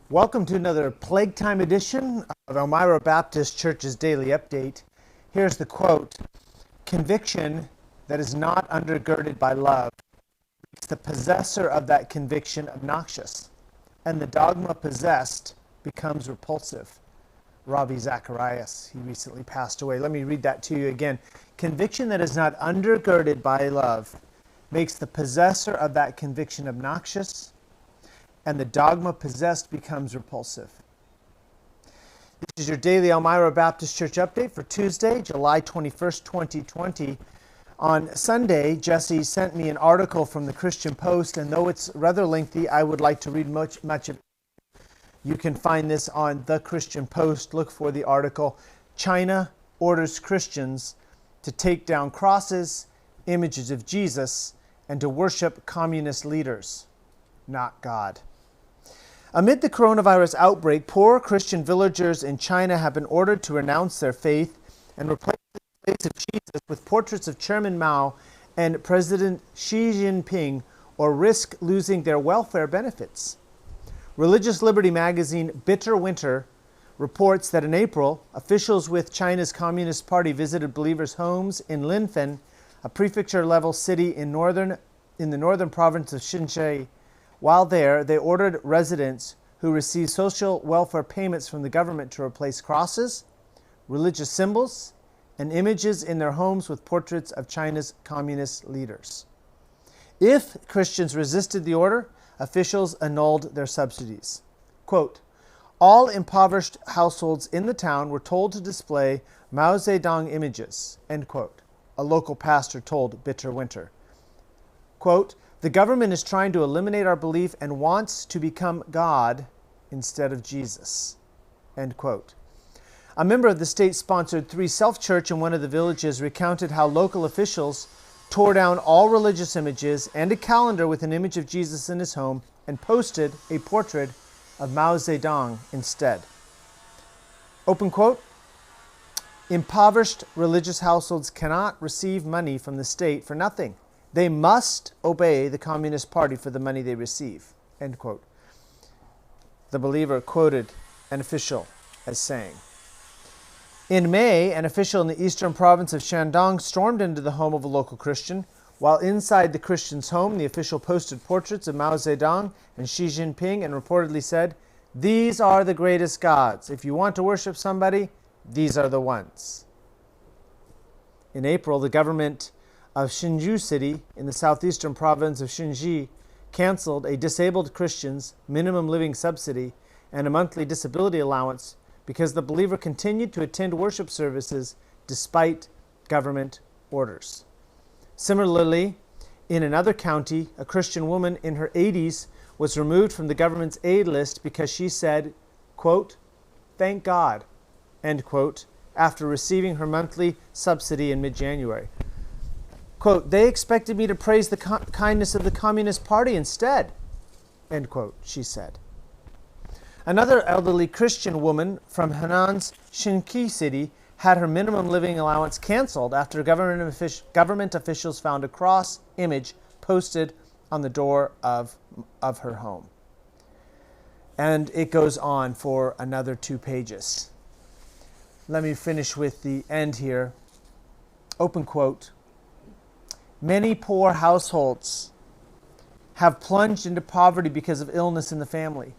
Welcome to another Plague Time edition of Elmira Baptist Church's Daily Update. Here's the quote: "Conviction that is not undergirded by love makes the possessor of that conviction obnoxious, and the dogma possessed becomes repulsive." Ravi Zacharias, he recently passed away. Let me read that to you again. Conviction that is not undergirded by love makes the possessor of that conviction obnoxious, and the dogma possessed becomes repulsive. This is your daily Elmira Baptist Church update for Tuesday, July 21st, 2020. On Sunday, Jesse sent me an article from the Christian Post, and though it's rather lengthy, I would like to read much of it. You can find this on the Christian Post. Look for the article, "China Orders Christians to Take Down Crosses, Images of Jesus, and to Worship Communist Leaders, Not God." Amid the coronavirus outbreak, poor Christian villagers in China have been ordered to renounce their faith and replace the face of Jesus with portraits of Chairman Mao and President Xi Jinping, or risk losing their welfare benefits. Religious Liberty magazine Bitter Winter reports that in April, officials with China's Communist Party visited believers' homes in Linfen, a prefecture-level city in the northern province of Xinjiang. While there, they ordered residents who receive social welfare payments from the government to replace crosses, religious symbols, and images in their homes with portraits of China's communist leaders. If Christians resisted the order, officials annulled their subsidies. Quote, "All impoverished households in the town were told to display Mao Zedong images," end quote, a local pastor told Bitter Winter. Quote, "The government is trying to eliminate our belief and wants to become God instead of Jesus," end quote. A member of the state-sponsored Three Self Church in one of the villages recounted how local officials tore down all religious images and a calendar with an image of Jesus in his home and posted a portrait of Mao Zedong instead. Open quote, "Impoverished religious households cannot receive money from the state for nothing. They must obey the Communist Party for the money they receive," end quote. The Believer quoted an official as saying. In May, an official in the eastern province of Shandong stormed into the home of a local Christian. While inside the Christian's home, the official posted portraits of Mao Zedong and Xi Jinping and reportedly said, "These are the greatest gods. If you want to worship somebody, these are the ones." In April, the government of Hsinchu City in the southeastern province of Shinji canceled a disabled Christian's minimum living subsidy and a monthly disability allowance because the believer continued to attend worship services despite government orders. Similarly, in another county, a Christian woman in her 80s was removed from the government's aid list because she said, quote, "Thank God," end quote, after receiving her monthly subsidy in mid-January. Quote, "They expected me to praise the kindness of the Communist Party instead," end quote, she said. Another elderly Christian woman from Henan's Shinqi City had her minimum living allowance canceled after government officials found a cross image posted on the door of her home. And it goes on for another 2 pages. Let me finish with the end here. Open quote, "Many poor households have plunged into poverty because of illness in the family.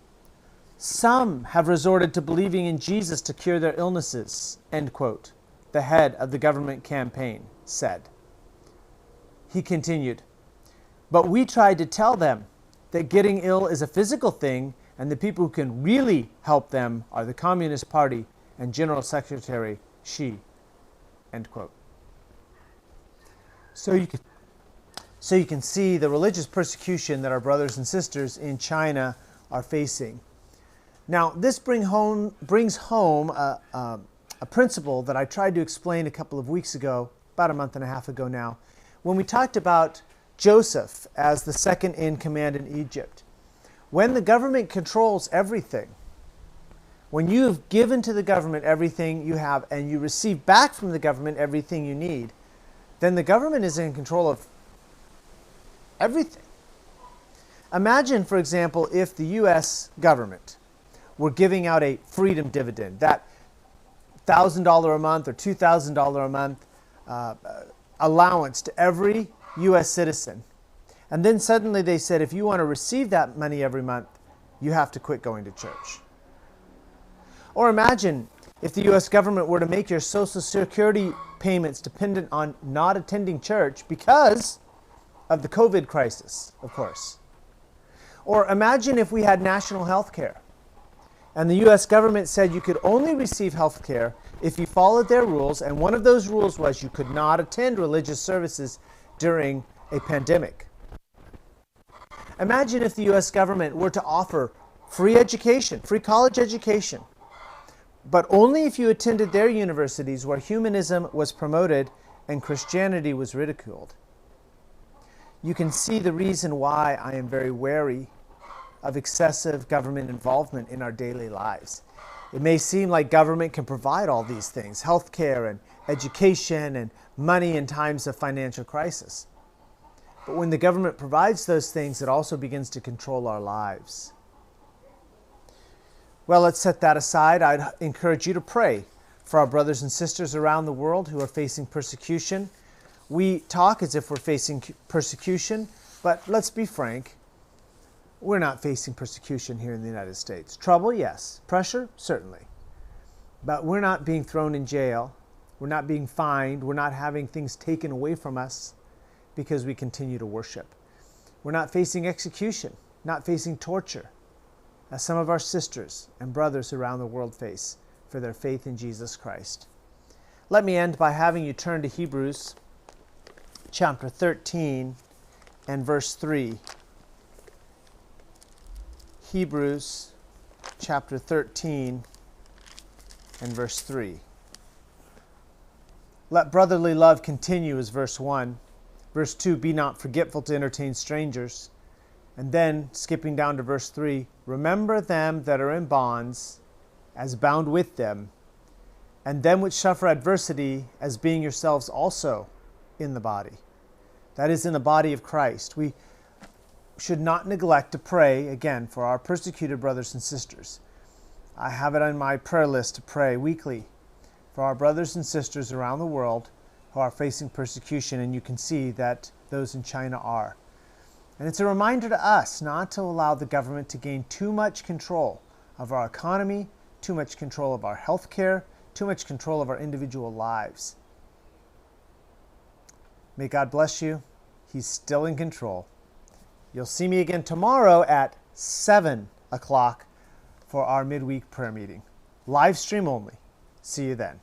Some have resorted to believing in Jesus to cure their illnesses," end quote, the head of the government campaign said. He continued, "But we tried to tell them that getting ill is a physical thing and the people who can really help them are the Communist Party and General Secretary Xi," end quote. So you can see the religious persecution that our brothers and sisters in China are facing. Now, this brings home a principle that I tried to explain a couple of weeks ago, about a month and a half ago now, when we talked about Joseph as the second in command in Egypt. When the government controls everything, when you have given to the government everything you have and you receive back from the government everything you need, then the government is in control of everything. Imagine, for example, if the U.S. government were giving out a freedom dividend, that $1,000 a month or $2,000 a month allowance to every U.S. citizen. And then suddenly they said, if you want to receive that money every month, you have to quit going to church. Or imagine if the U.S. government were to make your Social Security payments dependent on not attending church because of the COVID crisis, of course. Or imagine if we had national health care and the U.S. government said you could only receive health care if you followed their rules, and one of those rules was you could not attend religious services during a pandemic. Imagine if the U.S. government were to offer free education, free college education, but only if you attended their universities where humanism was promoted and Christianity was ridiculed. You can see the reason why I am very wary of excessive government involvement in our daily lives. It may seem like government can provide all these things, healthcare and education and money in times of financial crisis. But when the government provides those things, it also begins to control our lives. Well, let's set that aside. I'd encourage you to pray for our brothers and sisters around the world who are facing persecution. We talk as if we're facing persecution, but let's be frank. We're not facing persecution here in the United States. Trouble, yes. Pressure, certainly. But we're not being thrown in jail. We're not being fined. We're not having things taken away from us because we continue to worship. We're not facing execution, not facing torture, as some of our sisters and brothers around the world face for their faith in Jesus Christ. Let me end by having you turn to Hebrews chapter 13 and verse 3. Hebrews chapter 13 and verse 3. Let brotherly love continue is verse 1. Verse 2, be not forgetful to entertain strangers. And then, skipping down to verse 3, remember them that are in bonds as bound with them, and them which suffer adversity as being yourselves also in the body. That is, in the body of Christ. We should not neglect to pray, again, for our persecuted brothers and sisters. I have it on my prayer list to pray weekly for our brothers and sisters around the world who are facing persecution, and you can see that those in China are. And it's a reminder to us not to allow the government to gain too much control of our economy, too much control of our health care, too much control of our individual lives. May God bless you. He's still in control. You'll see me again tomorrow at 7 o'clock for our midweek prayer meeting. Live stream only. See you then.